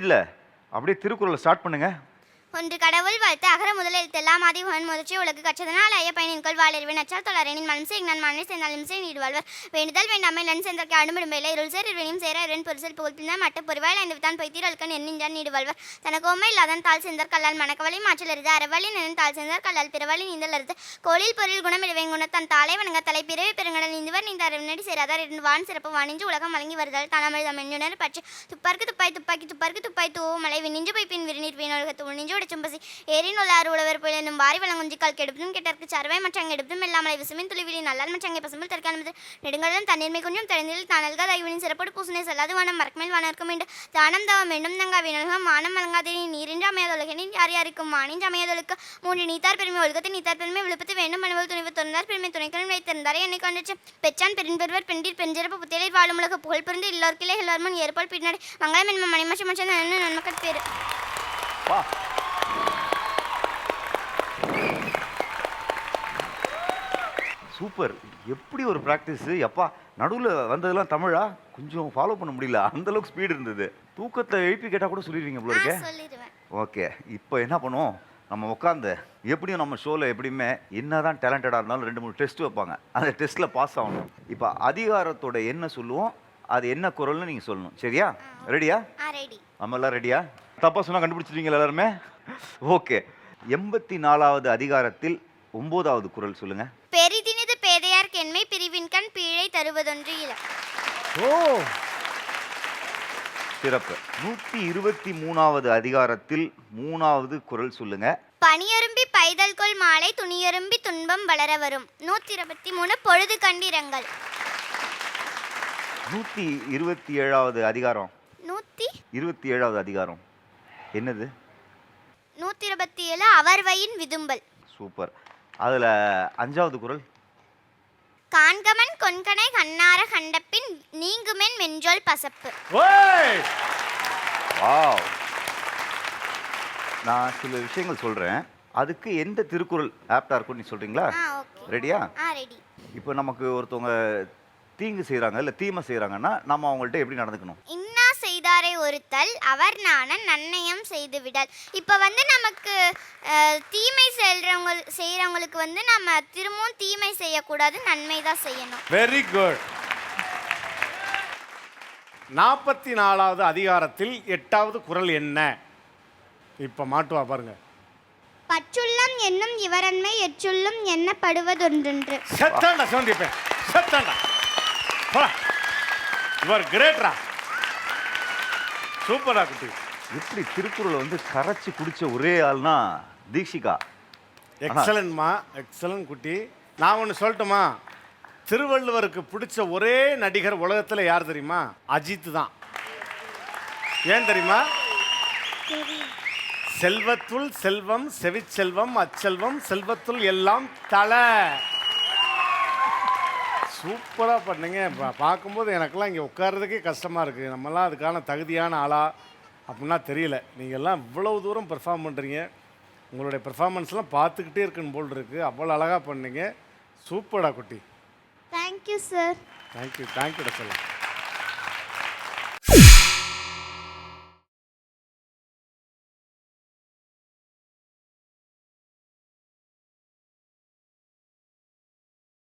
ஸ்பீடில் அப்படியே திருக்குறளை ஸ்டார்ட் பண்ணுங்க. ஒன்று கடவுள் வாழ்த்து அகர முதல எழுத்தெல்லாம் ஆதி பகவன் முதற்சி உலகு கற்றதனால் ஐய பயனின்கொள் வாழிருவி நச்சால் தொழரெனின் மனம் செய்தான் மனை சேர்ந்தாலும் செய் நீடு வாழ்வர் வேண்டுதல் வேண்டாமை லன் சென்றக்கு அடுமிடும்பையில இருள் சேர் இருவினையும் சேர இரண் பொருசல் புகழ்ப்பினால் மட்ட பொறிவாயில் ஐந்து வித்தான் பொய்த்தீர் அழுக்கன் எண்ணின்றான் நீடு வாழ்வர் தனக்கோமை இல்லாதான் தாள் சென்றார் கல்லால் மணக்கவலை மாற்றல் அருது அறவழி நின் தாள் சென்றார் கல்லால் பிறவழி நீந்தல் அருது கோளில் பொருள் குணம் இடுவேங்குண தன் தாளை வணங்க தலை பிறவி பெருங்கடல் நீந்துவர் நீந்த அறிவினடி சேராதார் இருந்து வான் சிறப்பு வாணிஞ்சு உலகம் வழங்கி வருதல் தனமிழ் மென்னுணர் பற்றி துப்பார்க்கு துப்பாய் துப்பாக்கி துப்பார்க்கு துப்பாய் தூ மலை விநிஞ்சு போய் பின் விரிநீர் வீணொழுகத்து உணிஞ்சு சும்பசி ஏரின் உள்ளாறு உழவர் போய் என்னும் வாரி வளங்குஞ்சிக்கால் கெடுப்பும் கெட்டற்கு சரவை மற்றங்க எடுப்பும் இல்லாமலை விசுமின் துளிவிலி நல்லால் மற்றங்கை பசும்பில் தற்காலமது நெடுங்கடலும் தண்ணீர்மை கொஞ்சம் தழுந்தில் தனல்காத ஐவனின் சிறப்போடு பூசனை செல்லாது வானம் மரக்கமேல் வானர்க்கும் வேண்டும் தானம் தவம் வேண்டும் தங்கா வினல்கம் மானம் வழங்காதே நீரின்றி அமையாதொழுகனின் யார் யாருக்கும் மானின்றி அமையாதொழுக்க மூன்று நீத்தார் பெருமை ஒழுகத்தை நீத்தார் பெருமை விழுப்பத்து வேண்டும் மனுவல் துணிவு துறந்தார் பெருமை துணைக்கணும் வைத்திருந்தாரே என்னை கண்டுச்சு பெற்றான் பெரும்பெருவர் பெண்டீர் பெஞ்சிறப்பு புத்தியலில் வாழும் உலக புகழ் பிறந்து இல்லோர்க்கிலே எல்லாருமன் ஏற்பால் பின்னாடி மங்களம் என்ப மணிமச்ச மச்சன் நன்மக்கள் பேரு. சூப்பர். எப்படி ஒரு ப்ராக்டிஸு எப்பா. நடுவில் வந்ததெல்லாம் தமிழா கொஞ்சம் ஃபாலோ பண்ண முடியல, அந்தளவுக்கு ஸ்பீடு இருந்தது. தூக்கத்தை எழுப்பி கேட்டால் கூட சொல்லிடுவீங்க போல இருக்கே. ஓகே, இப்போ என்ன பண்ணுவோம், நம்ம உட்காந்து எப்படியும் நம்ம ஷோவில் எப்படியுமே என்ன தான் டேலண்டடாக இருந்தாலும் 2-3 டெஸ்ட் வைப்பாங்க. அந்த டெஸ்ட்டில் பாஸ் ஆகணும். இப்போ அதிகாரத்தோட என்ன சொல்லுவோம், அது என்ன குரல்னு நீங்கள் சொல்லணும். சரியா? ரெடியா? நம்ம எல்லாம் ரெடியா? தப்பாக சொன்னால் கண்டுபிடிச்சிருவீங்களா எல்லாருமே? ஓகே. 84வது அதிகாரத்தில் 9வது குரல் சொல்லுங்க. பெரிதினிது பேதையார் கென்மை பிரிவின் கண் பீழை தருவதொன்று இல. ஓ சிறப்பு. 123வது அதிகாரத்தில் 3வது குரல் சொல்லுங்க. பனியரும்பி பைதல் கொள் மாலை துணியரும்பி துன்பம் வளர வரும். 123 பொழுது கண்டிரங்கள். 127வது அதிகாரம். 127வது அதிகாரம் என்னது? 127 அவர்வையின் விதும்பல். சூப்பர். அதுல 5வது குரல். காண்கமன் கொன்கனை கண்ணார கண்டப்பின் நீங்குமென் மெஞ்சொல் பசப்பு. வாவ். நான் சில விஷயங்கள் சொல்றேன், அதுக்கு எந்த திருக்குறள் ஆப்டா இருக்கும் நீ சொல்றீங்களா? ரெடியா? ரெடி. இப்போ நமக்கு ஒருத்தவங்க தீங்கு செய்யறாங்க இல்ல தீமை செய்யறாங்கன்னா நம்ம அவங்கள்ட்ட எப்படி நடந்துக்கணும்? இன்னா செய்தாரை ஒருத்தல் அவர் நாண நன்னயம் செய்து விடல். இப்போ நமக்கு தீமை செய்யறவங்களுக்கு நம்ம திரும்பவும் தீமை செய்யக்கூடாது, நன்மை தான் செய்யணும். Very good. 44வது அதிகாரத்தில் 8வது குரல் என்ன? இப்போ மாட்டுவா பாருங்க. பற்றுள்ளம் என்னும் இவரன்மை எச்சுள்ளும் எண்ணப்படுவதொன்றென்று. சத்தாண்டா சோண்டிப்பேன், சத்தாண்டா. யுவர் கிரேட்ரா. சூப்பரா குட்டி. இப்படி திருக்குறளை கரைச்சி குடிச்ச ஒரே ஆள்னா தீக்ஷிகா. எக்ஸலன்ட்மா, எக்ஸலன்ட் குட்டி. நான் ஒன்று சொல்லட்டுமா? திருவள்ளுவருக்கு பிடிச்ச ஒரே நடிகர் உலகத்தில் யார் தெரியுமா? அஜித் தான். ஏன் தெரியுமா? செல்வத்துள் செல்வம் செவிச்செல்வம் அச்செல்வம் செல்வத்துள் எல்லாம் தலை. சூப்பராக பண்ணீங்க. பார்க்கும்போது எனக்கெல்லாம் இங்கே உட்கார்றதுக்கே கஷ்டமாக இருக்குது. நம்மலாம் அதுக்கான தகுதியான ஆளா அப்படின்னா தெரியல. நீங்கள் எல்லாம் இவ்வளவு தூரம் பெர்ஃபார்ம் பண்ணுறீங்க. உங்களுடைய பெர்ஃபார்மன்ஸ்லாம் பார்த்துக்கிட்டே இருக்குன்னு போல் இருக்குது. அவ்வளோ அழகாக பண்ணீங்க. சூப்பரா குட்டி. Thank you sir. தேங்க்யூ சொல்லலாம்.